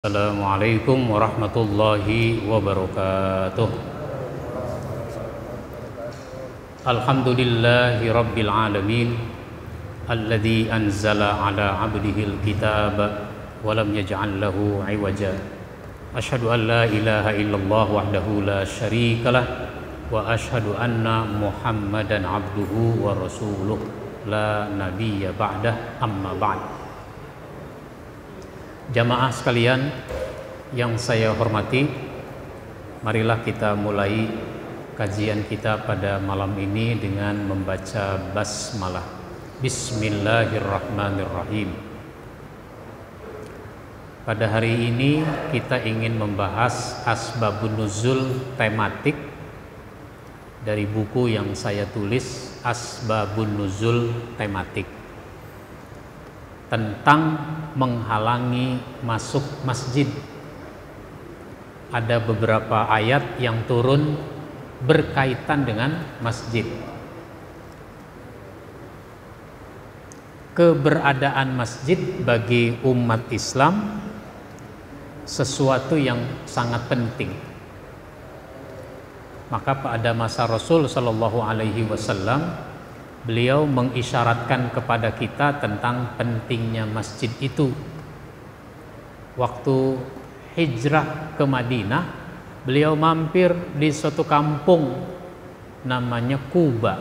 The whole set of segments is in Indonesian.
Assalamualaikum warahmatullahi wabarakatuh. Alhamdulillahi rabbil alamin alladzi anzala ala abdihil kitab wa lam yaj'al lahu 'iwaja. Asyhadu an la ilaha illallah wahdahu la syarikalah wa asyhadu anna Muhammadan abduhu wa rasuluh la nabiyya ba'dah, amma ba'd. Jamaah sekalian yang saya hormati, marilah kita mulai kajian kita pada malam ini dengan membaca basmalah. Bismillahirrahmanirrahim. Pada hari ini kita ingin membahas asbabun nuzul tematik dari buku yang saya tulis, Asbabun Nuzul Tematik, tentang menghalangi masuk masjid. Ada beberapa ayat yang turun berkaitan dengan masjid. Keberadaan masjid bagi umat Islam sesuatu yang sangat penting. Maka pada masa Rasul Shallallahu Alaihi Wasallam, beliau mengisyaratkan kepada kita tentang pentingnya masjid itu. Waktu hijrah ke Madinah, beliau mampir di suatu kampung namanya Quba.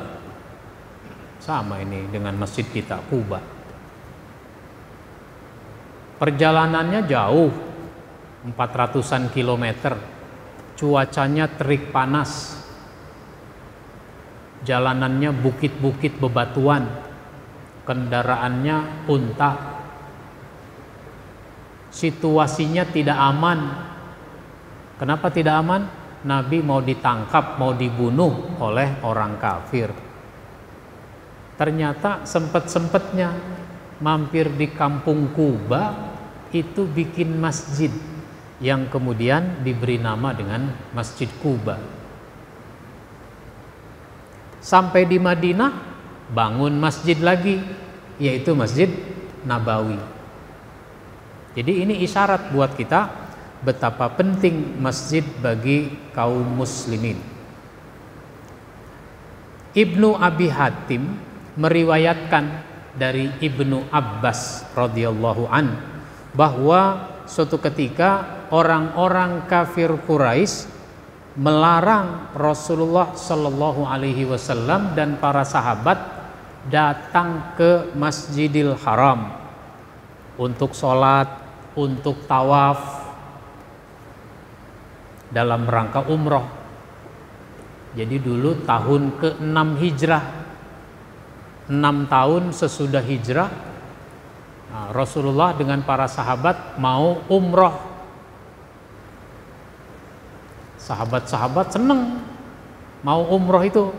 Sama ini dengan masjid kita, Quba. Perjalanannya jauh, 400-an kilometer. Cuacanya terik panas. Jalanannya bukit-bukit bebatuan, kendaraannya unta, situasinya tidak aman. Kenapa tidak aman? Nabi mau ditangkap, mau dibunuh oleh orang kafir. Ternyata sempet-sempetnya mampir di kampung Quba, itu bikin masjid yang kemudian diberi nama dengan Masjid Quba. Sampai di Madinah, bangun masjid lagi, yaitu Masjid Nabawi. Jadi ini isyarat buat kita betapa penting masjid bagi kaum muslimin. Ibnu Abi Hatim meriwayatkan dari Ibnu Abbas radhiyallahu an bahwa suatu ketika orang-orang kafir Quraisy melarang Rasulullah Shallallahu Alaihi Wasallam dan para sahabat datang ke Masjidil Haram untuk sholat, untuk tawaf dalam rangka umroh. Jadi dulu tahun ke-6 Hijrah, 6 tahun sesudah Hijrah, Rasulullah dengan para sahabat mau umroh. Sahabat-sahabat seneng mau umroh itu,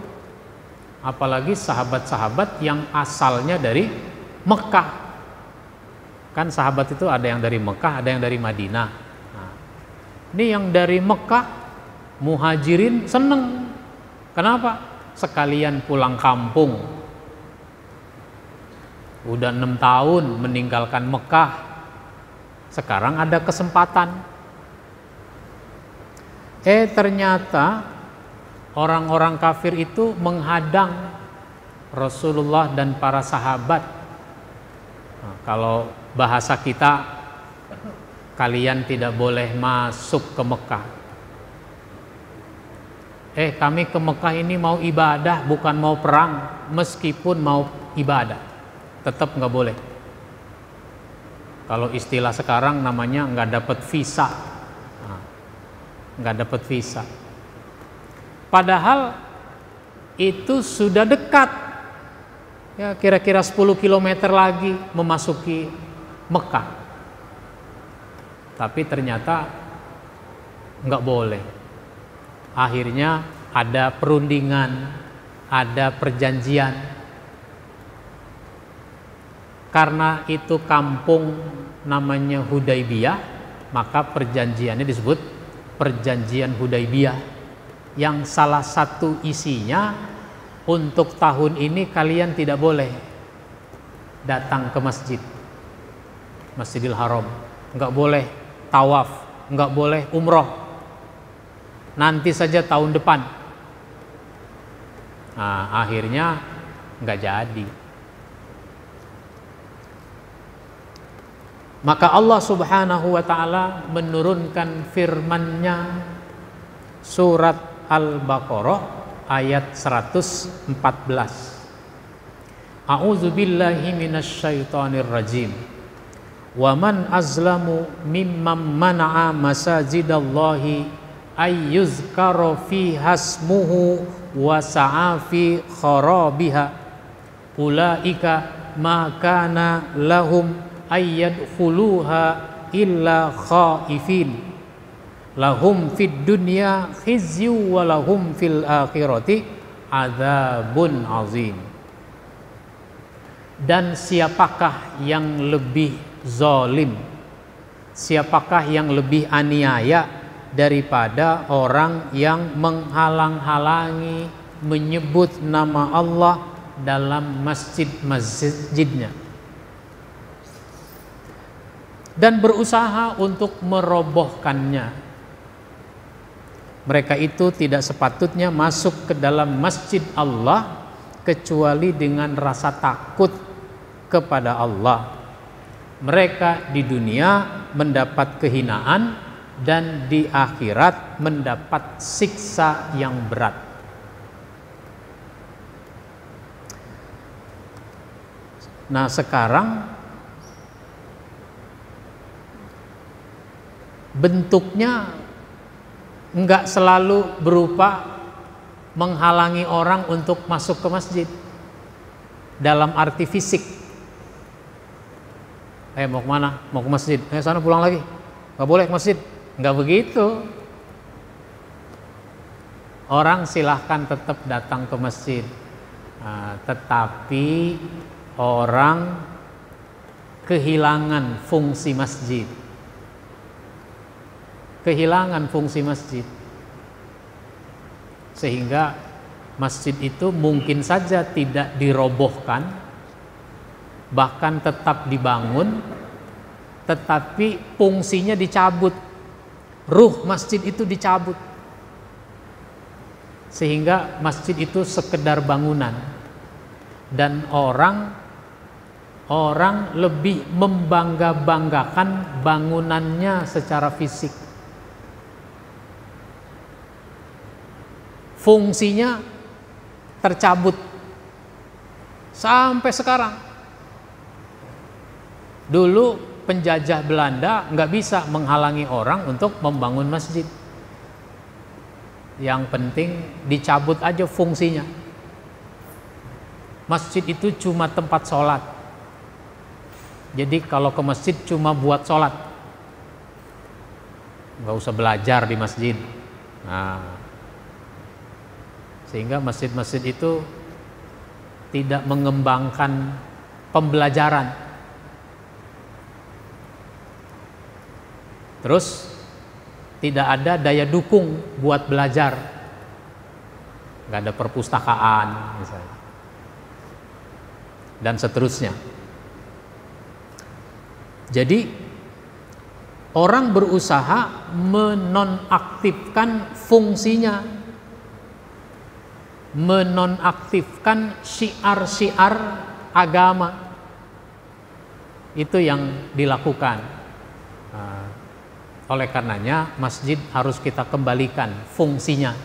apalagi sahabat-sahabat yang asalnya dari Mekah. Kan sahabat itu ada yang dari Mekah, ada yang dari Madinah. Nah, ini yang dari Mekah, muhajirin seneng. Kenapa? Sekalian pulang kampung. Udah 6 tahun meninggalkan Mekah, sekarang ada kesempatan. Ternyata orang-orang kafir itu menghadang Rasulullah dan para sahabat. Nah, kalau bahasa kita, kalian tidak boleh masuk ke Mekah. Kami ke Mekah ini mau ibadah, bukan mau perang. Meskipun mau ibadah, tetap nggak boleh. Kalau istilah sekarang namanya nggak dapat visa. Nggak dapat visa. Padahal itu sudah dekat, ya kira-kira 10 km lagi memasuki Mekah. Tapi ternyata nggak boleh. Akhirnya ada perundingan, ada perjanjian. Karena itu kampung namanya Hudaybiyah, maka perjanjiannya disebut Perjanjian Hudaybiyah, yang salah satu isinya untuk tahun ini kalian tidak boleh datang ke masjid, Masjidil Haram, nggak boleh tawaf, nggak boleh umroh. Nanti saja tahun depan. Nah, akhirnya nggak jadi. Maka Allah Subhanahu wa ta'ala menurunkan firman-Nya surat Al-Baqarah ayat 114. A'udzu billahi minasyaitonir rajim. Wa man azlamu mimman mana'a masajidallahi ayyuzkara fi hasmuhu wa sa'a fi kharabiha ulaika ma kana lahum ayyadkhuluha illa khaifin lahum fid dunya khizyu wa lahum fil akhirati adzabun azim. Dan siapakah yang lebih zalim, siapakah yang lebih aniaya daripada orang yang menghalang-halangi menyebut nama Allah dalam masjid-masjidnya dan berusaha untuk merobohkannya. Mereka itu tidak sepatutnya masuk ke dalam masjid Allah kecuali dengan rasa takut kepada Allah. Mereka di dunia mendapat kehinaan dan di akhirat mendapat siksa yang berat. Nah, sekarang bentuknya enggak selalu berupa menghalangi orang untuk masuk ke masjid dalam arti fisik. Mau kemana? Mau ke masjid? Sana pulang lagi. Nggak boleh ke masjid. Nggak begitu. Orang silahkan tetap datang ke masjid, tetapi orang kehilangan fungsi masjid. Kehilangan fungsi masjid, sehingga masjid itu mungkin saja tidak dirobohkan, bahkan tetap dibangun, tetapi fungsinya dicabut, ruh masjid itu dicabut, sehingga masjid itu sekedar bangunan, dan orang lebih membangga-banggakan bangunannya secara fisik. Fungsinya tercabut sampai sekarang. Dulu penjajah Belanda nggak bisa menghalangi orang untuk membangun masjid. Yang penting dicabut aja fungsinya. Masjid itu cuma tempat sholat. Jadi kalau ke masjid cuma buat sholat, nggak usah belajar di masjid. Nah, sehingga masjid-masjid itu tidak mengembangkan pembelajaran. Terus tidak ada daya dukung buat belajar. Nggak ada perpustakaan misalnya. Dan seterusnya. Jadi orang berusaha menonaktifkan fungsinya, menonaktifkan syiar-syiar agama. Itu yang dilakukan. Oleh karenanya masjid harus kita kembalikan fungsinya,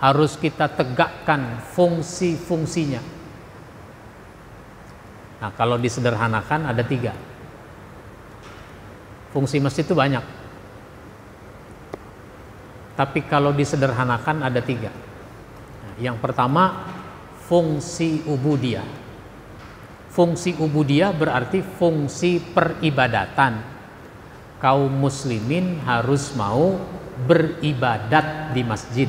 harus kita tegakkan fungsi-fungsinya. Nah, kalau disederhanakan ada 3. Fungsi masjid itu banyak, tapi kalau disederhanakan ada 3. Yang pertama, fungsi ubudiyah. Fungsi ubudiyah berarti fungsi peribadatan. Kaum muslimin harus mau beribadat di masjid.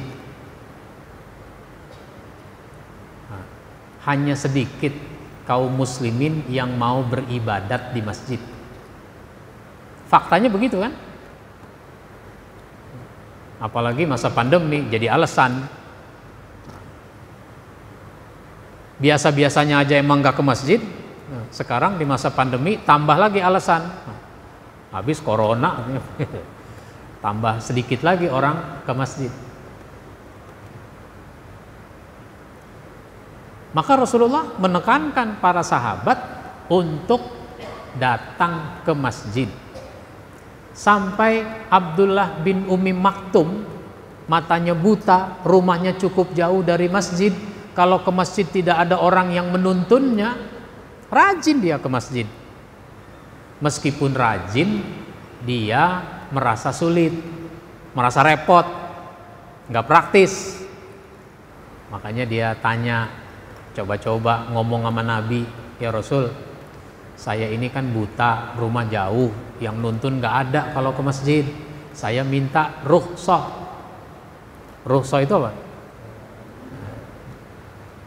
Hanya sedikit kaum muslimin yang mau beribadat di masjid. Faktanya begitu kan? Apalagi masa pandemi jadi alasan. Biasa-biasanya aja emang gak ke masjid, sekarang di masa pandemi tambah lagi alasan. habis corona, tambah sedikit lagi orang ke masjid. Maka Rasulullah menekankan para sahabat untuk datang ke masjid. Sampai Abdullah bin Umi Maktum, matanya buta, rumahnya cukup jauh dari masjid, kalau ke masjid tidak ada orang yang menuntunnya, rajin dia ke masjid. Meskipun rajin, dia merasa sulit, merasa repot, nggak praktis. Makanya dia tanya, coba-coba ngomong sama Nabi, ya Rasul, saya ini kan buta, rumah jauh, yang nuntun nggak ada kalau ke masjid. Saya minta rukhsah. Rukhsah itu apa?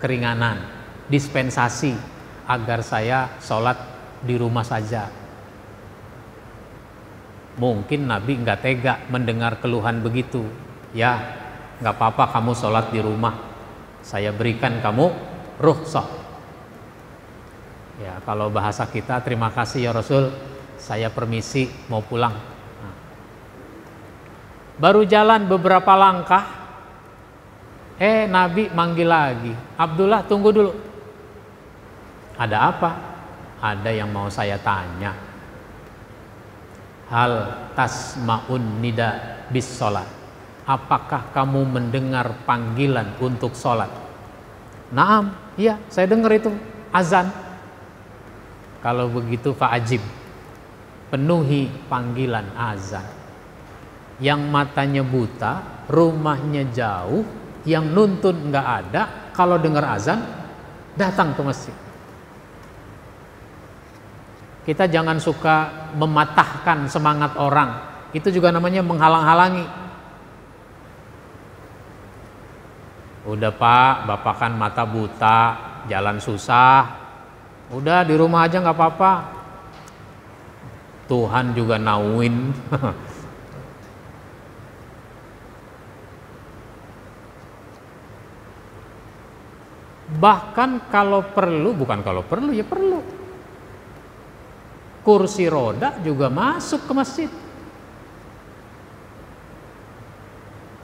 Keringanan, dispensasi, agar saya sholat di rumah saja. Mungkin Nabi nggak tega mendengar keluhan begitu. Ya, nggak apa-apa kamu sholat di rumah, saya berikan kamu rukhsah. Ya, kalau bahasa kita, terima kasih ya Rasul, saya permisi mau pulang. Nah. Baru jalan beberapa langkah, Nabi manggil lagi, Abdullah tunggu dulu. Ada apa? Ada yang mau saya tanya. Hal tasma'un nida bis sholat. Apakah kamu mendengar panggilan untuk sholat? Naam, iya saya dengar itu azan. Kalau begitu fa'ajib, penuhi panggilan azan. Yang matanya buta, rumahnya jauh, yang nuntun nggak ada, kalau dengar azan datang ke masjid. Kita jangan suka mematahkan semangat orang, itu juga namanya menghalang-halangi. Udah Pak, Bapak kan mata buta, jalan susah, udah di rumah aja nggak apa-apa. Tuhan juga nauin. Bahkan kalau perlu, bukan kalau perlu, ya perlu, kursi roda juga masuk ke masjid.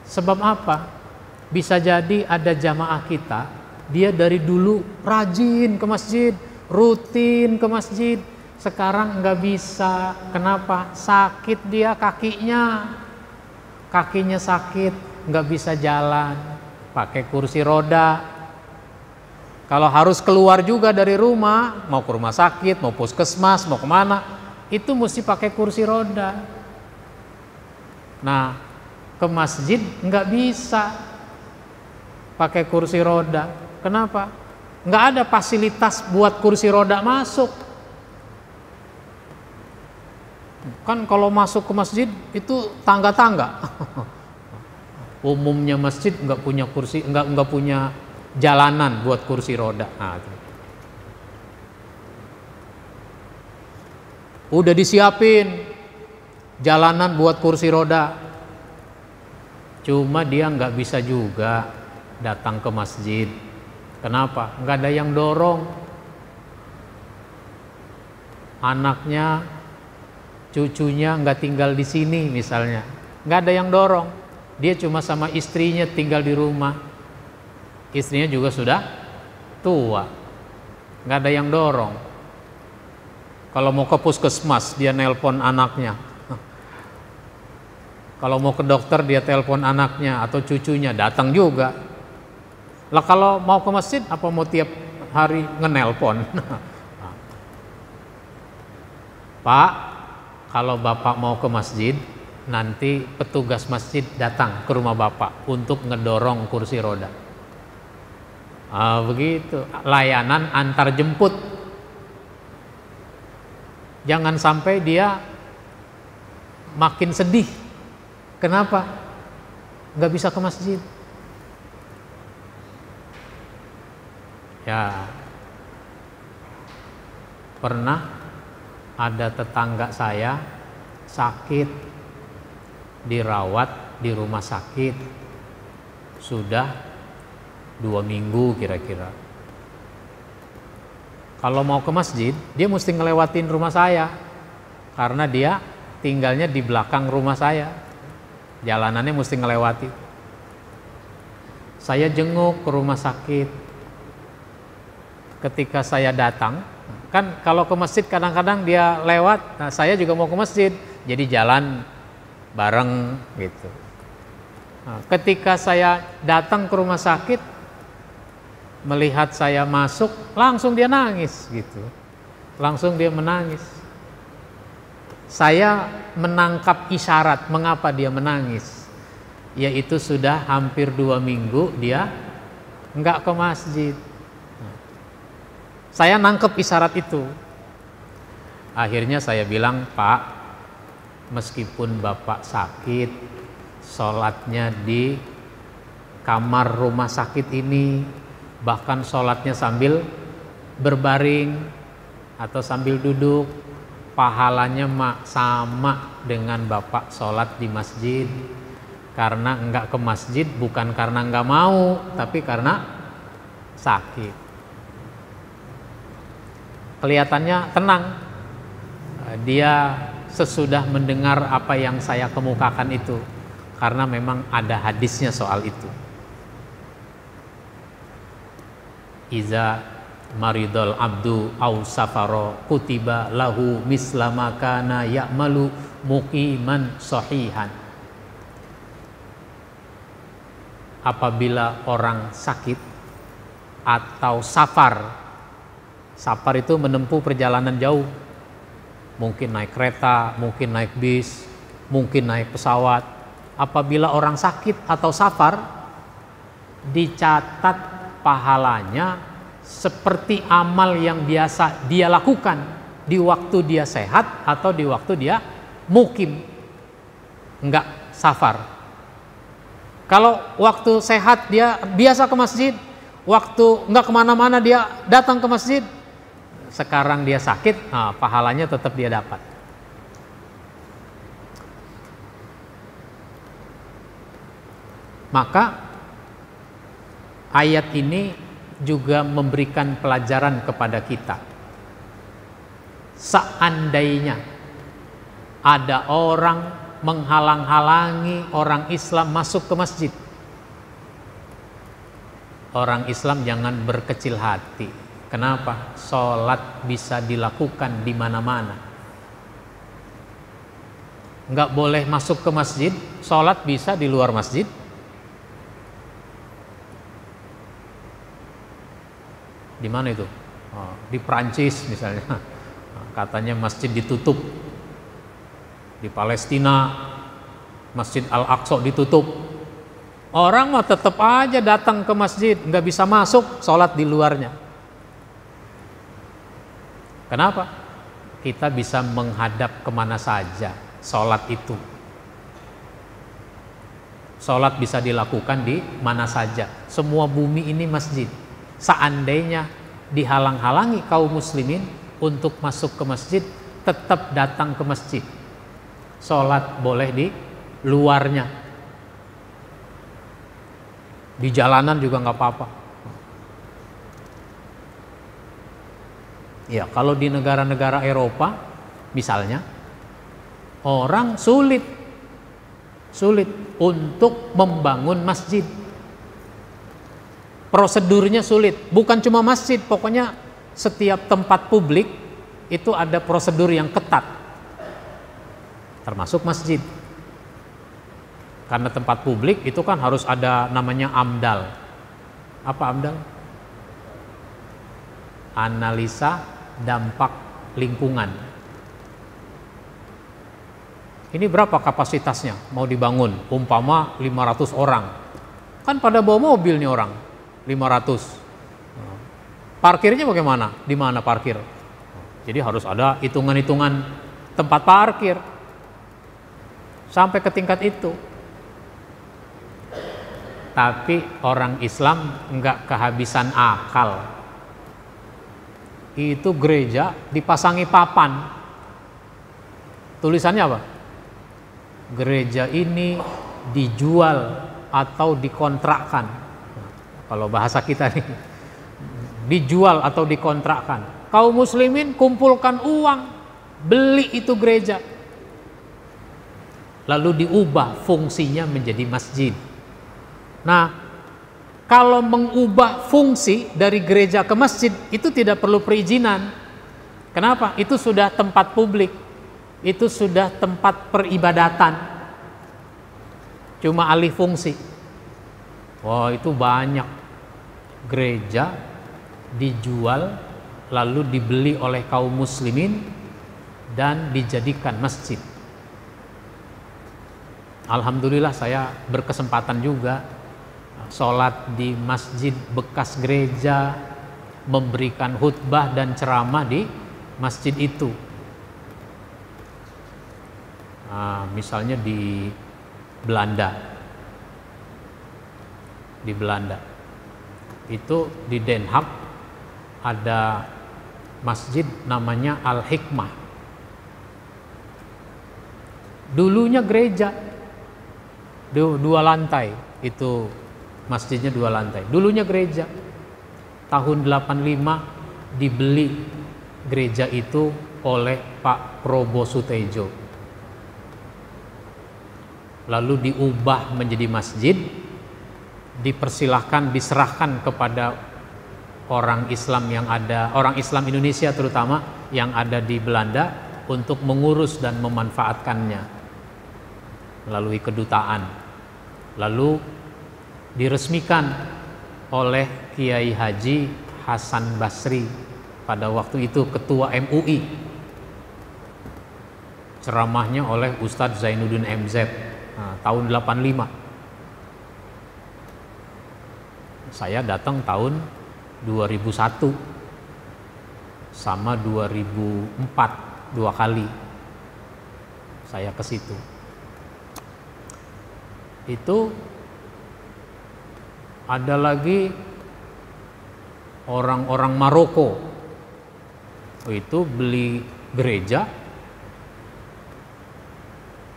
Sebab apa? Bisa jadi ada jamaah kita, dia dari dulu rajin ke masjid, rutin ke masjid, sekarang nggak bisa. Kenapa? Sakit dia kakinya sakit, nggak bisa jalan, pakai kursi roda. Kalau harus keluar juga dari rumah, mau ke rumah sakit, mau puskesmas, mau kemana, itu mesti pakai kursi roda. Nah, ke masjid nggak bisa pakai kursi roda. Kenapa? Nggak ada fasilitas buat kursi roda masuk. Kan kalau masuk ke masjid itu tangga-tangga. Umumnya masjid nggak punya kursi, nggak punya jalanan buat kursi roda. Nah, udah disiapin jalanan buat kursi roda, cuma dia nggak bisa juga datang ke masjid. Kenapa? Nggak ada yang dorong. Anaknya, cucunya nggak tinggal di sini misalnya, nggak ada yang dorong. Dia cuma sama istrinya tinggal di rumah. Istrinya juga sudah tua, nggak ada yang dorong. Kalau mau ke puskesmas dia nelpon anaknya, kalau mau ke dokter dia telepon anaknya atau cucunya, datang juga. Lah kalau mau ke masjid apa mau tiap hari ngenelpon? Pak, kalau Bapak mau ke masjid, nanti petugas masjid datang ke rumah Bapak untuk ngedorong kursi roda. Begitu, layanan antar jemput. Jangan sampai dia makin sedih. Kenapa? Nggak bisa ke masjid. Ya, pernah ada tetangga saya sakit, dirawat di rumah sakit, sudah 2 minggu kira-kira. Kalau mau ke masjid, dia mesti ngelewatin rumah saya, karena dia tinggalnya di belakang rumah saya, jalanannya mesti ngelewati. Saya jenguk ke rumah sakit. Ketika saya datang, kan kalau ke masjid kadang-kadang dia lewat, nah saya juga mau ke masjid, jadi jalan bareng gitu. Nah, ketika saya datang ke rumah sakit, melihat saya masuk, langsung dia nangis gitu. Langsung dia menangis. Saya menangkap isyarat mengapa dia menangis, yaitu sudah hampir 2 minggu dia enggak ke masjid. Saya nangkep isyarat itu. Akhirnya saya bilang, Pak, meskipun Bapak sakit, sholatnya di kamar rumah sakit ini, bahkan sholatnya sambil berbaring atau sambil duduk, pahalanya sama dengan Bapak sholat di masjid. Karena enggak ke masjid bukan karena enggak mau, tapi karena sakit. Kelihatannya tenang. Dia sesudah mendengar apa yang saya kemukakan itu, karena memang ada hadisnya soal itu. Iza maridul abdu au safaro kutiba lahu mislama kana ya'malu muqiman sahihan. Apabila orang sakit atau safar, safar itu menempuh perjalanan jauh, mungkin naik kereta, mungkin naik bis, mungkin naik pesawat. Apabila orang sakit atau safar, dicatat pahalanya seperti amal yang biasa dia lakukan di waktu dia sehat atau di waktu dia mukim, enggak safar. Kalau waktu sehat dia biasa ke masjid, waktu enggak kemana-mana dia datang ke masjid. Sekarang dia sakit, nah, pahalanya tetap dia dapat. Maka ayat ini juga memberikan pelajaran kepada kita. Seandainya ada orang menghalang-halangi orang Islam masuk ke masjid, orang Islam jangan berkecil hati. Kenapa? Sholat bisa dilakukan di mana-mana. Nggak boleh masuk ke masjid, sholat bisa di luar masjid. Di mana itu? Oh, di Prancis misalnya, katanya masjid ditutup. Di Palestina, Masjid Al-Aqsa ditutup. Orang mah tetap aja datang ke masjid, nggak bisa masuk, sholat di luarnya. Kenapa? Kita bisa menghadap kemana saja sholat itu. Sholat bisa dilakukan di mana saja. Semua bumi ini masjid. Seandainya dihalang-halangi kaum muslimin untuk masuk ke masjid, tetap datang ke masjid. Sholat boleh di luarnya. Di jalanan juga nggak apa-apa. Ya, kalau di negara-negara Eropa misalnya, orang sulit untuk membangun masjid. Prosedurnya sulit, bukan cuma masjid, pokoknya setiap tempat publik itu ada prosedur yang ketat, termasuk masjid. Karena tempat publik itu kan harus ada namanya AMDAL. Apa AMDAL? Analisa dampak lingkungan. Ini berapa kapasitasnya mau dibangun? Umpama 500 orang. Kan pada bawa mobil nih orang, 500. Parkirnya bagaimana? Di mana parkir? Jadi harus ada hitungan-hitungan tempat parkir. Sampai ke tingkat itu. Tapi orang Islam enggak kehabisan akal. Itu gereja dipasangi papan. Tulisannya apa? Gereja ini dijual atau dikontrakkan. Kalau bahasa kita nih, dijual atau dikontrakkan. Kaum muslimin kumpulkan uang, beli itu gereja. lalu diubah fungsinya menjadi masjid. Nah, kalau mengubah fungsi dari gereja ke masjid itu tidak perlu perizinan. Kenapa? Itu sudah tempat publik, itu sudah tempat peribadatan, cuma alih fungsi. Wah, itu banyak gereja dijual lalu dibeli oleh kaum muslimin dan dijadikan masjid. Alhamdulillah saya berkesempatan juga sholat di masjid bekas gereja, memberikan khutbah dan ceramah di masjid itu. Nah, misalnya di Belanda, itu di Den Haag ada masjid namanya Al-Hikmah. Dulunya gereja, dua lantai, itu masjidnya 2 lantai. Dulunya gereja. Tahun 85 dibeli gereja itu oleh Pak Probo Sutejo. Lalu diubah menjadi masjid, diserahkan kepada orang Islam yang ada, orang Islam Indonesia terutama yang ada di Belanda untuk mengurus dan memanfaatkannya melalui kedutaan. Lalu diresmikan oleh Kiai Haji Hasan Basri, pada waktu itu ketua MUI. Ceramahnya oleh Ustadz Zainuddin MZ, tahun 85. Saya datang tahun 2001 sama 2004, 2 kali saya ke situ. Itu ada lagi orang-orang Maroko, itu beli gereja,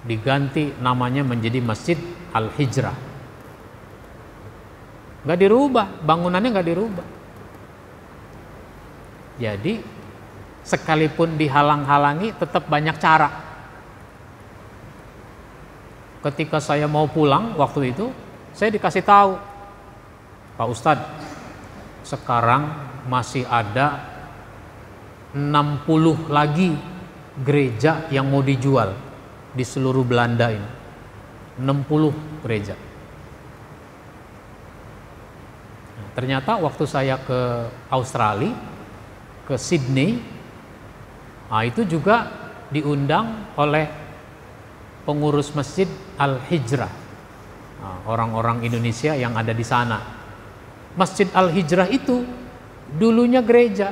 diganti namanya menjadi Masjid Al-Hijrah. Nggak dirubah, bangunannya nggak dirubah. Jadi sekalipun dihalang-halangi tetap banyak cara. Ketika saya mau pulang waktu itu, saya dikasih tahu, Pak Ustadz, sekarang masih ada 60 lagi gereja yang mau dijual di seluruh Belanda ini. 60 gereja. Nah, ternyata waktu saya ke Australia, ke Sydney, itu juga diundang oleh pengurus Masjid Al-Hijrah, orang-orang Indonesia yang ada di sana. Masjid Al-Hijrah itu dulunya gereja,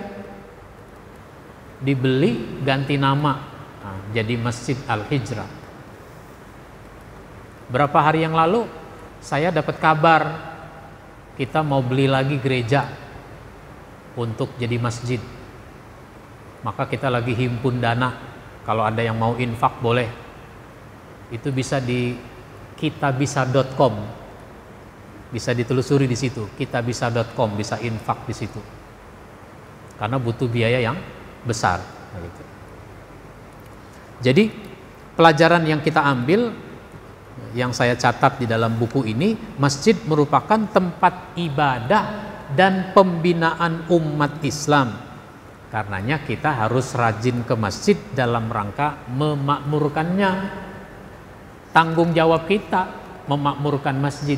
dibeli ganti nama, jadi Masjid Al-Hijrah. Berapa hari yang lalu saya dapat kabar kita mau beli lagi gereja untuk jadi masjid. Maka kita lagi himpun dana, kalau ada yang mau infak boleh. Itu bisa di kitabisa.com. Bisa ditelusuri di situ, kitabisa.com, bisa infak di situ. Karena butuh biaya yang besar. Gitu. Jadi pelajaran yang kita ambil, yang saya catat di dalam buku ini, masjid merupakan tempat ibadah dan pembinaan umat Islam. Karenanya kita harus rajin ke masjid dalam rangka memakmurkannya. Tanggung jawab kita memakmurkan masjid.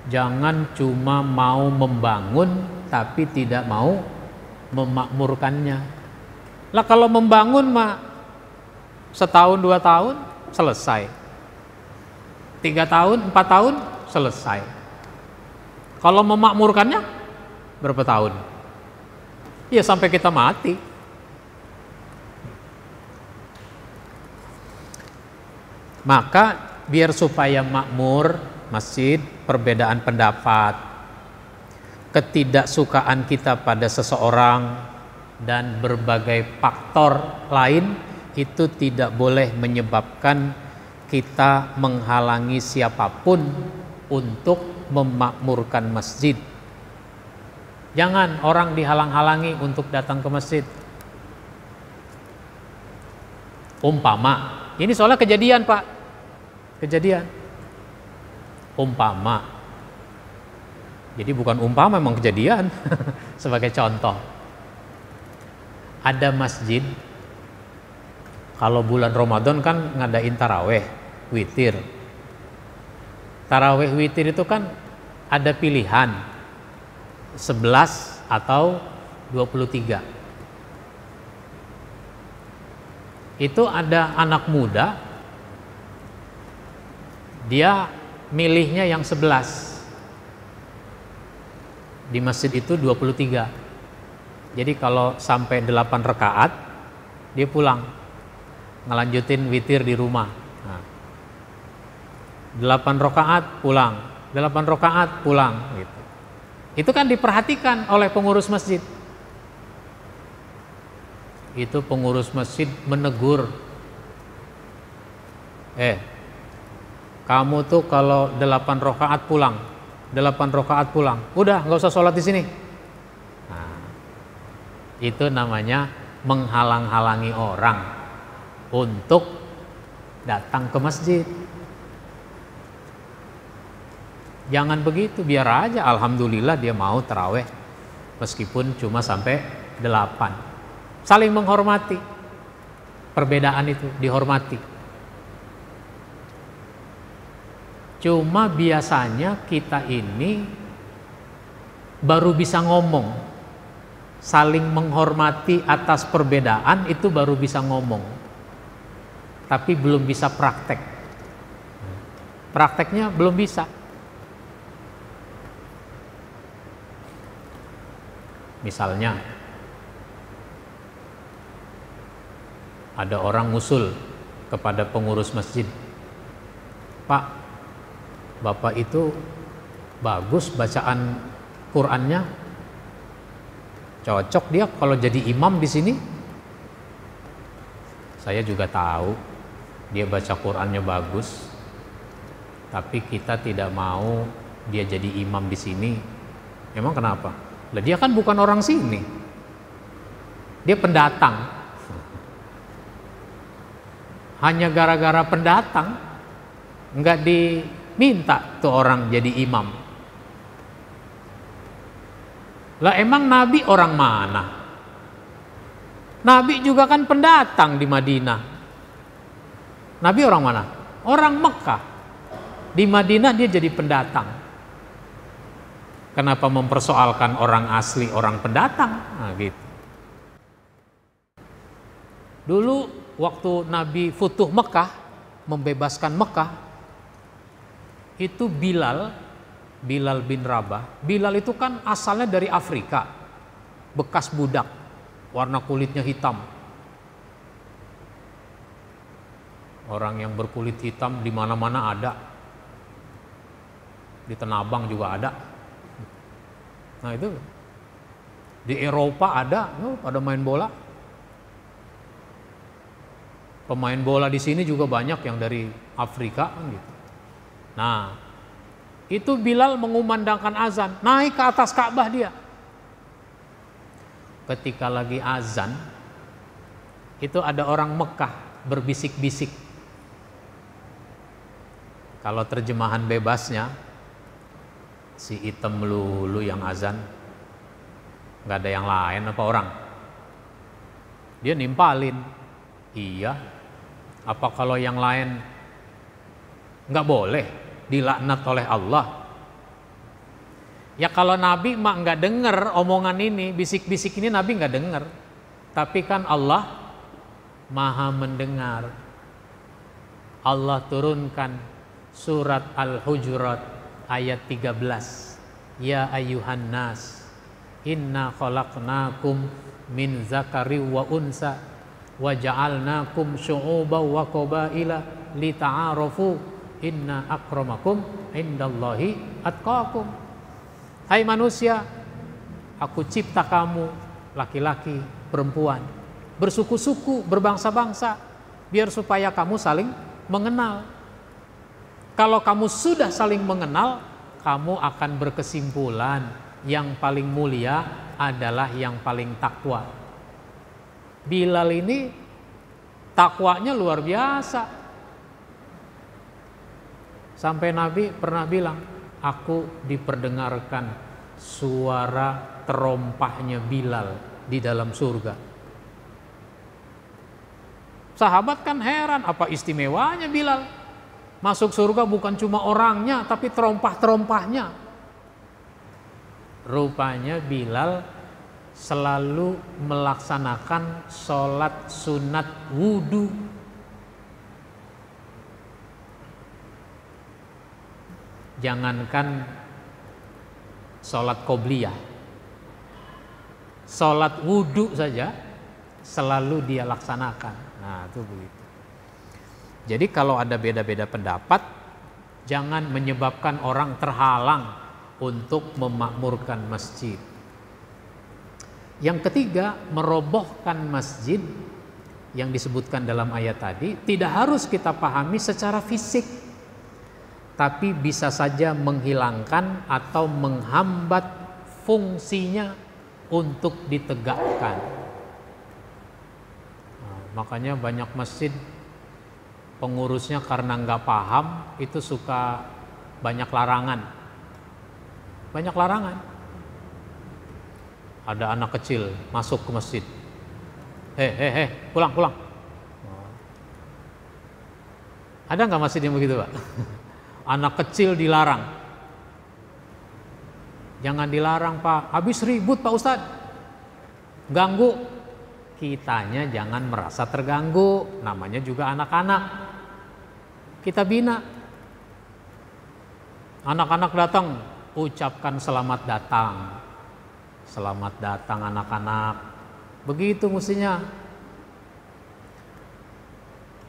Jangan cuma mau membangun tapi tidak mau memakmurkannya. Lah kalau membangun mah setahun 2 tahun selesai, 3 tahun 4 tahun selesai. Kalau memakmurkannya berapa tahun? Ya sampai kita mati. Maka biar supaya makmur masjid, perbedaan pendapat, ketidaksukaan kita pada seseorang, dan berbagai faktor lain itu tidak boleh menyebabkan kita menghalangi siapapun untuk memakmurkan masjid. Jangan orang dihalang-halangi untuk datang ke masjid. Umpama. Ini soalnya kejadian, Pak. Kejadian. Umpama. Jadi bukan umpama, memang kejadian. Sebagai contoh. Ada masjid, kalau bulan Ramadan kan ngadain taraweh, witir. Taraweh witir itu kan ada pilihan 11 atau 23. Itu ada anak muda, dia milihnya yang 11. Di masjid itu 23. Jadi kalau sampai 8 rakaat, dia pulang, ngelanjutin witir di rumah. Nah, 8 rakaat pulang, 8 rakaat pulang gitu. Itu kan diperhatikan oleh pengurus masjid. Itu pengurus masjid menegur, kamu tuh kalau 8 rakaat pulang, 8 rakaat pulang, udah nggak usah sholat di sini. Nah, itu namanya menghalang-halangi orang untuk datang ke masjid. Jangan begitu, biar aja alhamdulillah dia mau taraweh meskipun cuma sampai 8. Saling menghormati. Perbedaan itu dihormati. Cuma biasanya kita ini baru bisa ngomong. Saling menghormati atas perbedaan itu baru bisa ngomong. Tapi belum bisa praktek. Prakteknya belum bisa. Misalnya ada orang ngusul kepada pengurus masjid, Pak, Bapak itu bagus bacaan Qur'annya, cocok dia kalau jadi imam di sini. Saya juga tahu dia baca Qur'annya bagus, tapi kita tidak mau dia jadi imam di sini. Emang kenapa? Lah dia kan bukan orang sini, dia pendatang. Hanya gara-gara pendatang nggak diminta tuh orang jadi imam. Lah emang Nabi orang mana? Nabi juga kan pendatang di Madinah. Nabi orang mana? Orang Mekah. Di Madinah dia jadi pendatang. Kenapa mempersoalkan orang asli, orang pendatang? Nah, gitu. Dulu waktu Nabi futuh Mekah, membebaskan Mekah, itu Bilal bin Rabah. Bilal itu kan asalnya dari Afrika, bekas budak, warna kulitnya hitam. Orang yang berkulit hitam di mana-mana ada, di Tanah Abang juga ada. Nah itu di Eropa ada, pada main bola. Pemain bola di sini juga banyak yang dari Afrika kan gitu. Nah, itu Bilal mengumandangkan azan, naik ke atas Ka'bah dia. Ketika lagi azan, itu ada orang Mekah berbisik-bisik. Kalau terjemahan bebasnya, si hitam melulu yang azan, nggak ada yang lain apa orang? Dia nimpalin, iya. Apa kalau yang lain nggak boleh dilaknat oleh Allah? Ya kalau Nabi mak nggak dengar omongan ini, bisik-bisik ini Nabi nggak dengar. Tapi kan Allah Maha mendengar. Allah turunkan surat Al-Hujurat ayat 13. Ya ayyuhan nas, inna khalaqnakum min zakari wa unsa wa ja'alnakum syu'uban wa qabaila lita'arafu inna akramakum indallahi atqakum. Hai manusia, aku cipta kamu laki-laki, perempuan, bersuku-suku, berbangsa-bangsa, biar supaya kamu saling mengenal. Kalau kamu sudah saling mengenal, kamu akan berkesimpulan yang paling mulia adalah yang paling takwa. Bilal ini takwanya luar biasa. Sampai Nabi pernah bilang, aku diperdengarkan suara terompahnya Bilal di dalam surga. Sahabat kan heran, apa istimewanya Bilal? Masuk surga bukan cuma orangnya, tapi terompah-terompahnya. Rupanya Bilal selalu melaksanakan sholat sunat wudhu. Jangankan sholat qobliyah, sholat wudhu saja selalu dia laksanakan. Nah itu begitu. Jadi kalau ada beda-beda pendapat, jangan menyebabkan orang terhalang untuk memakmurkan masjid. Yang ketiga, merobohkan masjid yang disebutkan dalam ayat tadi tidak harus kita pahami secara fisik, tapi bisa saja menghilangkan atau menghambat fungsinya untuk ditegakkan. Nah, makanya banyak masjid pengurusnya karena nggak paham itu suka banyak larangan. Banyak larangan. Ada anak kecil masuk ke masjid. Pulang. Ada nggak masjid yang begitu, Pak? Anak kecil dilarang. Jangan dilarang, Pak. Habis ribut, Pak Ustadz. Ganggu. Kitanya jangan merasa terganggu. Namanya juga anak-anak. Kita bina. Anak-anak datang, ucapkan selamat datang. Selamat datang anak-anak. Begitu mestinya.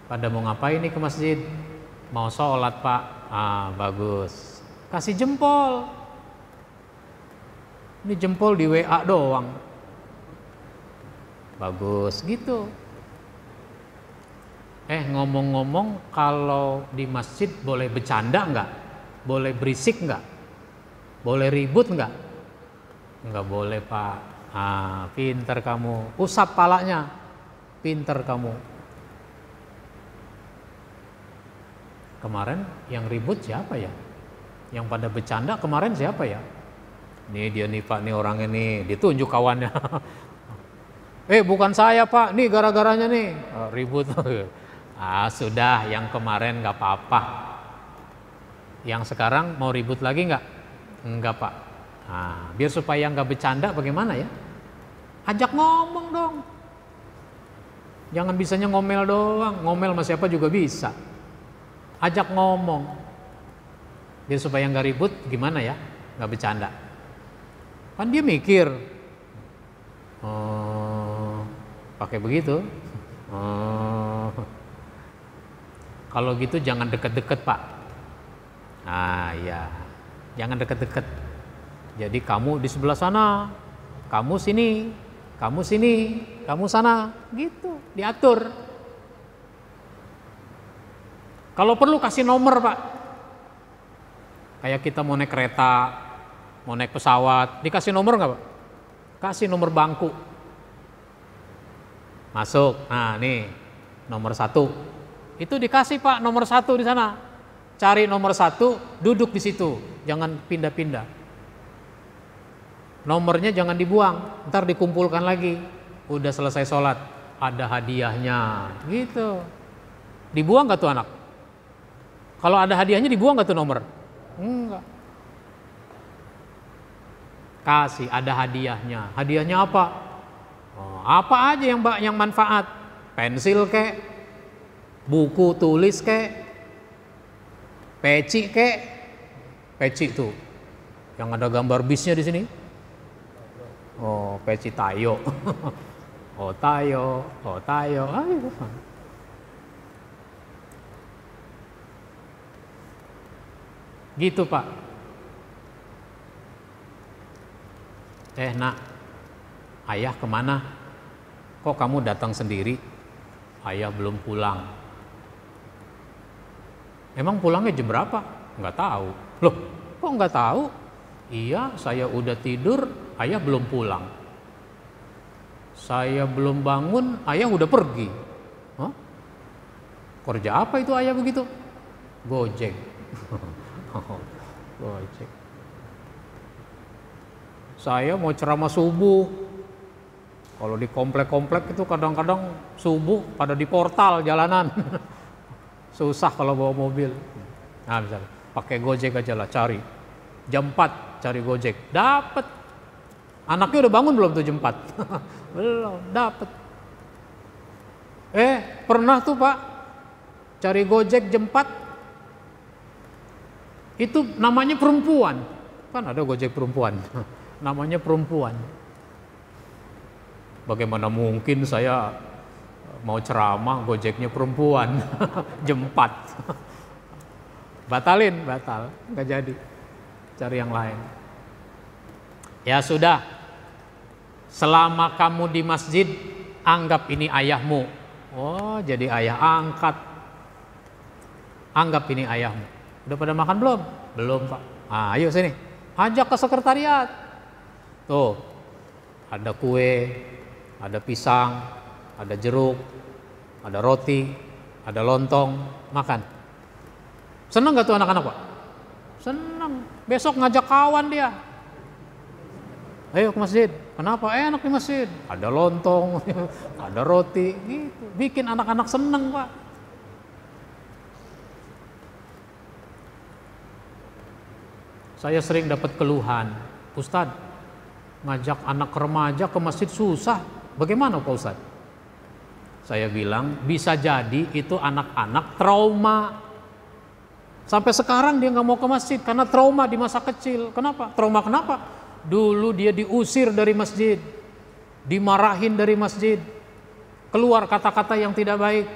Pada mau ngapain nih ke masjid? Mau sholat, Pak. Bagus. Kasih jempol. Ini jempol di WA doang. Bagus gitu. Ngomong-ngomong, kalau di masjid boleh bercanda enggak? Boleh berisik enggak? Boleh ribut enggak? Enggak boleh, Pak. Pinter kamu. Usap palanya. Pinter kamu. Kemarin yang ribut siapa ya? Yang pada bercanda kemarin siapa ya? Nih dia nih, Pak, nih orangnya nih. Ditunjuk kawannya. Bukan saya, Pak. Nih gara-garanya nih. Ribut. Sudah, yang kemarin nggak apa-apa. Yang sekarang mau ribut lagi nggak? Enggak, Pak. Biar supaya nggak bercanda bagaimana ya? Ajak ngomong dong. Jangan bisanya ngomel doang. Ngomel sama siapa juga bisa. Ajak ngomong. Biar supaya nggak ribut gimana ya? Nggak bercanda. Kan dia mikir. Pakai begitu. Kalau gitu jangan deket-deket, Pak. Ya, jangan deket-deket. Jadi kamu di sebelah sana, kamu sini, kamu sini, kamu sana, gitu, diatur. Kalau perlu kasih nomor, Pak. Kayak kita mau naik kereta, mau naik pesawat, dikasih nomor nggak, Pak? Kasih nomor bangku. Masuk. Nah, nih nomor 1. Itu dikasih, Pak, nomor 1 di sana. Cari nomor 1, duduk di situ. Jangan pindah-pindah. Nomornya jangan dibuang, ntar dikumpulkan lagi. Udah selesai sholat, ada hadiahnya, gitu. Dibuang nggak tuh anak? Kalau ada hadiahnya dibuang nggak tuh nomor? Enggak. Kasih, ada hadiahnya. Hadiahnya apa? Apa aja yang manfaat? Pensil kek, buku tulis kek, peci kek, peci tuh, yang ada gambar bisnya di sini. Peci Tayo. Tayo. Gitu, Pak. Nak, ayah kemana? Kok kamu datang sendiri? Ayah belum pulang. Emang pulangnya jam berapa? Nggak tahu. Loh, kok nggak tahu? Iya, saya udah tidur, ayah belum pulang. Saya belum bangun, ayah udah pergi. Kerja apa itu ayah begitu? Gojek. Gojek. Saya mau ceramah subuh. Kalau di komplek-komplek itu kadang-kadang subuh pada di portal jalanan. Susah kalau bawa mobil. Nah misalnya pakai Gojek aja lah, cari. Jam 4 cari Gojek. Dapat. Anaknya udah bangun belum tuh jam 4? Belum, dapat. Pernah tuh Pak, cari Gojek jam 4. Itu namanya perempuan. Kan ada Gojek perempuan. Namanya perempuan. Bagaimana mungkin saya mau ceramah Gojeknya perempuan. Jam 4. Batal, nggak jadi. Cari yang lain. Ya sudah, selama kamu di masjid, anggap ini ayahmu. Oh, jadi ayah angkat. Anggap ini ayahmu. Udah pada makan belum? Belum Pak. Ayo sini, ajak ke sekretariat. Tuh, ada kue, ada pisang, ada jeruk, ada roti, ada lontong, makan. Seneng gak tuh anak-anak Pak? Seneng. Besok ngajak kawan dia. Ayo ke masjid. Kenapa? Enak di masjid. Ada lontong, ada roti, gitu. Bikin anak-anak seneng Pak. Saya sering dapat keluhan, Ustadz, ngajak anak remaja ke masjid susah. Bagaimana Pak Ustadz? Saya bilang, bisa jadi itu anak-anak trauma. Sampai sekarang dia nggak mau ke masjid karena trauma di masa kecil. Kenapa? Trauma kenapa? Dulu dia diusir dari masjid, dimarahin dari masjid, keluar kata-kata yang tidak baik,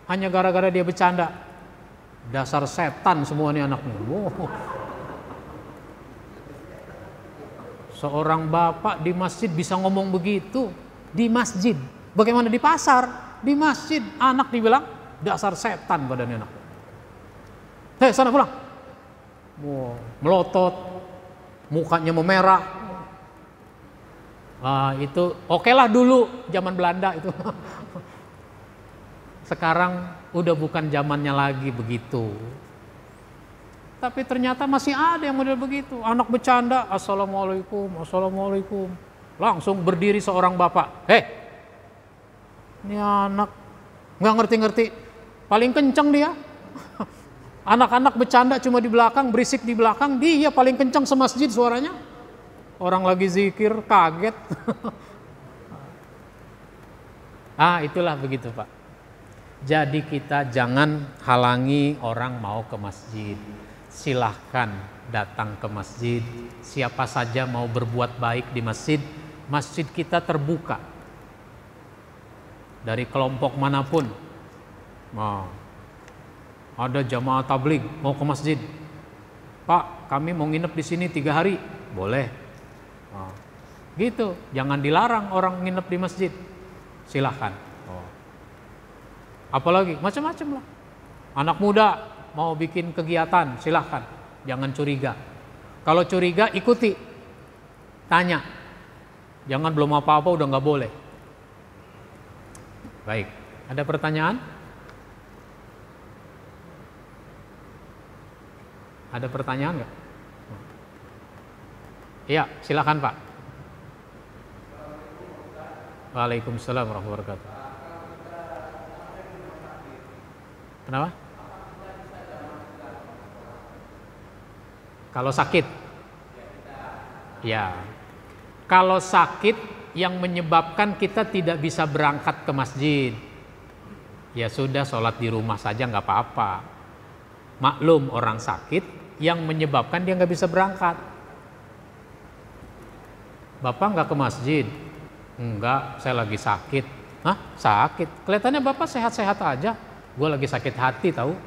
hanya gara-gara dia bercanda. Dasar setan semua nih anaknya. Wow. Seorang bapak di masjid bisa ngomong begitu, di masjid. Bagaimana di pasar? Di masjid anak dibilang dasar setan badannya anak. Hei, sana pulang. Wow, melotot, mukanya memerah. Itu oke lah dulu zaman Belanda itu. Sekarang udah bukan zamannya lagi begitu. Tapi ternyata masih ada yang model begitu. Anak bercanda, assalamualaikum, assalamualaikum. Langsung berdiri seorang bapak. Hei, ini anak nggak ngerti-ngerti. Paling kenceng dia. Anak-anak bercanda cuma di belakang, berisik di belakang, dia paling kencang semasjid suaranya. Orang lagi zikir, kaget. Itulah begitu Pak. Jadi kita jangan halangi orang mau ke masjid. Silahkan datang ke masjid. Siapa saja mau berbuat baik di masjid, masjid kita terbuka. Dari kelompok manapun. Ada jamaah tabligh mau ke masjid. Pak, kami mau nginep di sini 3 hari. Boleh. Gitu, jangan dilarang orang nginep di masjid. Silahkan. Apalagi macam-macam lah. Anak muda mau bikin kegiatan, silahkan. Jangan curiga. Kalau curiga ikuti. Tanya. Jangan belum apa-apa udah nggak boleh. Baik, ada pertanyaan? Ada pertanyaan nggak? Iya, silakan Pak. Waalaikumsalam warahmatullahi wabarakatuh. Kenapa? Kalau sakit? Ya. Kalau sakit yang menyebabkan kita tidak bisa berangkat ke masjid, ya sudah sholat di rumah saja nggak apa-apa. Maklum orang sakit yang menyebabkan dia nggak bisa berangkat. Bapak nggak ke masjid? Enggak, saya lagi sakit. Hah? Sakit? Kelihatannya Bapak sehat-sehat aja. Gue lagi sakit hati tahu.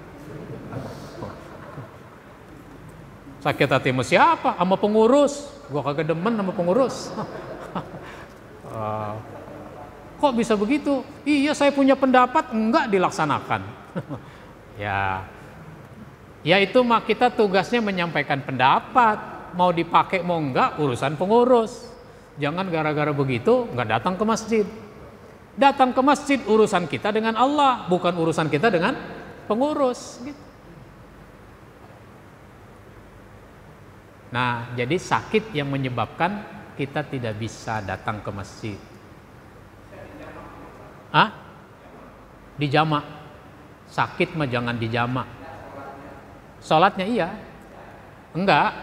Sakit hati sama siapa? Sama pengurus. Gue kagak demen sama pengurus. Kok bisa begitu? Iya, saya punya pendapat, enggak dilaksanakan. Ya itu mah kita tugasnya menyampaikan pendapat, mau dipakai mau enggak urusan pengurus. Jangan gara-gara begitu enggak datang ke masjid. Datang ke masjid urusan kita dengan Allah, bukan urusan kita dengan pengurus gitu. Nah, jadi sakit yang menyebabkan kita tidak bisa datang ke masjid. Dijamak. Sakit mah jangan dijamak. Sholatnya iya. Enggak.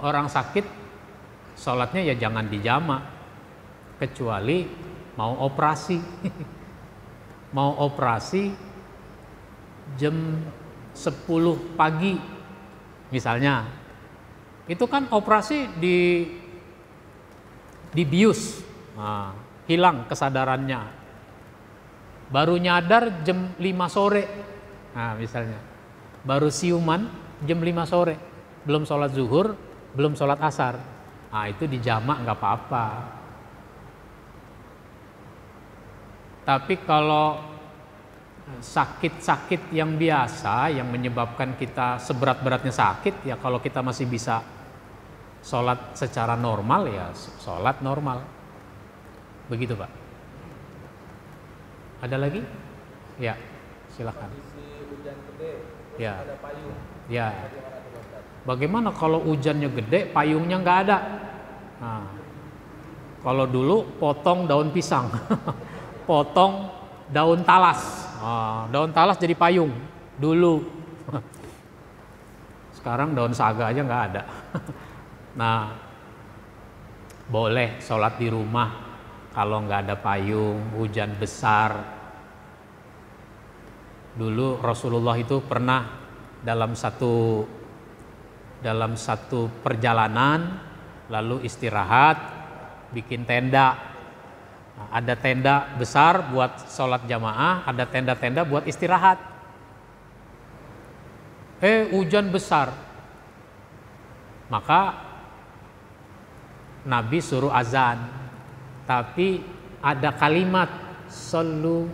Orang sakit sholatnya ya jangan dijamak. Kecuali mau operasi. Mau operasi jam 10 pagi misalnya. Itu kan operasi dibius. Nah, hilang kesadarannya. Baru nyadar jam 5 sore. Nah, misalnya. Baru siuman jam 5 sore. Belum sholat zuhur, belum sholat asar. Nah, itu dijamak nggak apa-apa. Tapi kalau sakit-sakit yang biasa yang menyebabkan kita seberat-beratnya sakit, ya kalau kita masih bisa sholat secara normal ya sholat normal. Begitu Pak. Ada lagi? Ya, silakan. Kondisi hujan gede, Ya. ada payung. Ya. Bagaimana kalau hujannya gede, payungnya nggak ada? Nah, kalau dulu potong daun pisang, potong daun talas. Nah, daun talas jadi payung dulu. Sekarang daun saga aja nggak ada. Nah, boleh sholat di rumah kalau nggak ada payung, hujan besar. Dulu Rasulullah itu pernah dalam satu perjalanan lalu istirahat, bikin tenda. Nah, ada tenda besar buat sholat jamaah, ada tenda-tenda buat istirahat. Hujan besar. Maka Nabi suruh azan, tapi ada kalimat sallu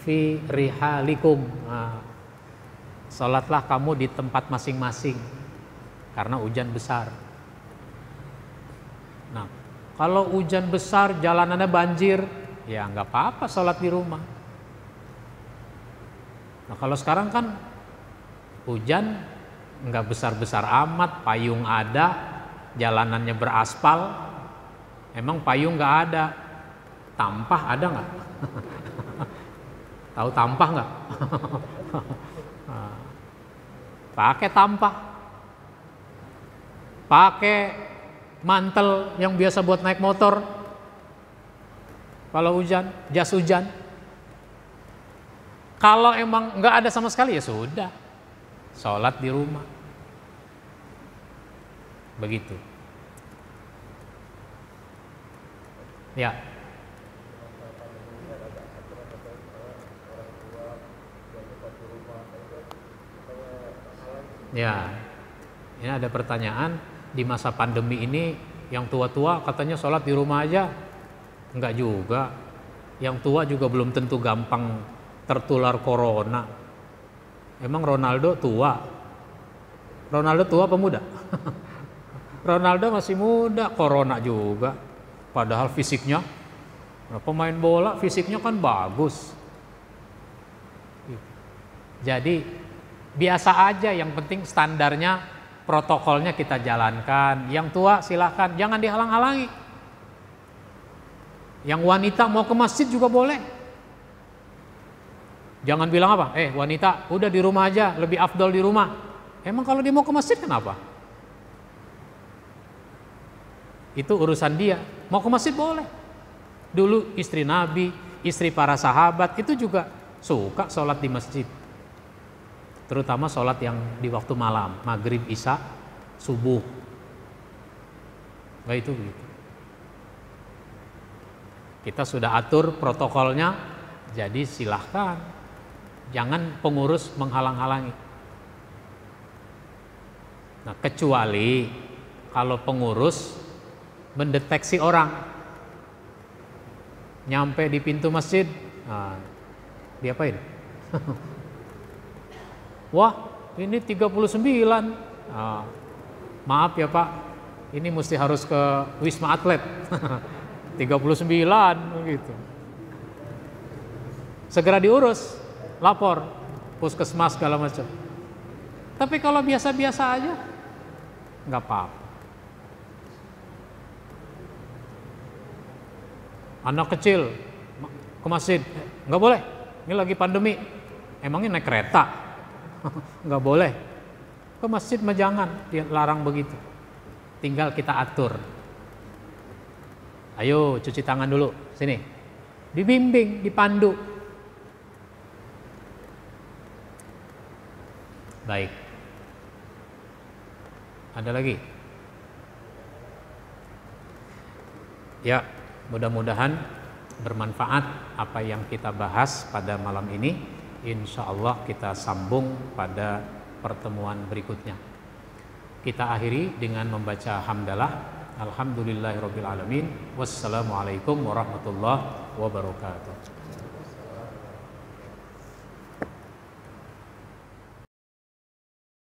fi rihalikum. Nah, sholatlah kamu di tempat masing-masing karena hujan besar. Nah, kalau hujan besar jalanannya banjir, ya nggak apa-apa sholat di rumah. Nah, kalau sekarang kan hujan nggak besar-besar amat, payung ada, jalanannya beraspal. Emang payung nggak ada, tampah ada nggak? Tahu tampah nggak? Pakai tampah, pakai mantel yang biasa buat naik motor. Kalau hujan, jas hujan. Kalau emang nggak ada sama sekali ya sudah, sholat di rumah. Begitu. Ya. Ya. Ini ada pertanyaan, di masa pandemi ini yang tua-tua katanya sholat di rumah aja. Enggak juga. Yang tua juga belum tentu gampang tertular corona. Emang Ronaldo tua? Ronaldo tua apa muda? Ronaldo masih muda, corona juga. Padahal fisiknya, pemain bola fisiknya kan bagus. Jadi biasa aja, yang penting standarnya, protokolnya kita jalankan. Yang tua silakan, jangan dihalang-halangi. Yang wanita mau ke masjid juga boleh. Jangan bilang apa, wanita udah di rumah aja, lebih afdol di rumah. Emang kalau dia mau ke masjid kenapa? Itu urusan dia. Mau ke masjid boleh. Dulu istri Nabi, istri para sahabat itu juga suka sholat di masjid. Terutama sholat yang di waktu malam, maghrib, isya, subuh. Nah itu begitu. Kita sudah atur protokolnya, jadi silahkan. Jangan pengurus menghalang-halangi. Nah, kecuali kalau pengurus mendeteksi orang nyampe di pintu masjid, diapain? Wah, ini 39. Maaf ya Pak, ini mesti harus ke Wisma Atlet. 39 gitu. segera diurus, lapor puskesmas segala macam. Tapi kalau biasa-biasa aja, nggak apa-apa. Anak kecil ke masjid, nggak boleh. Ini lagi pandemi, emangnya naik kereta? Nggak boleh. Ke masjid mah jangan, dilarang begitu. Tinggal kita atur. Ayo cuci tangan dulu, sini. Dibimbing, dipandu. Baik. Ada lagi? Ya, mudah-mudahan bermanfaat apa yang kita bahas pada malam ini. Insya Allah kita sambung pada pertemuan berikutnya. Kita akhiri dengan membaca hamdalah. Alhamdulillahirabbil alamin. Wassalamualaikum warahmatullahi wabarakatuh.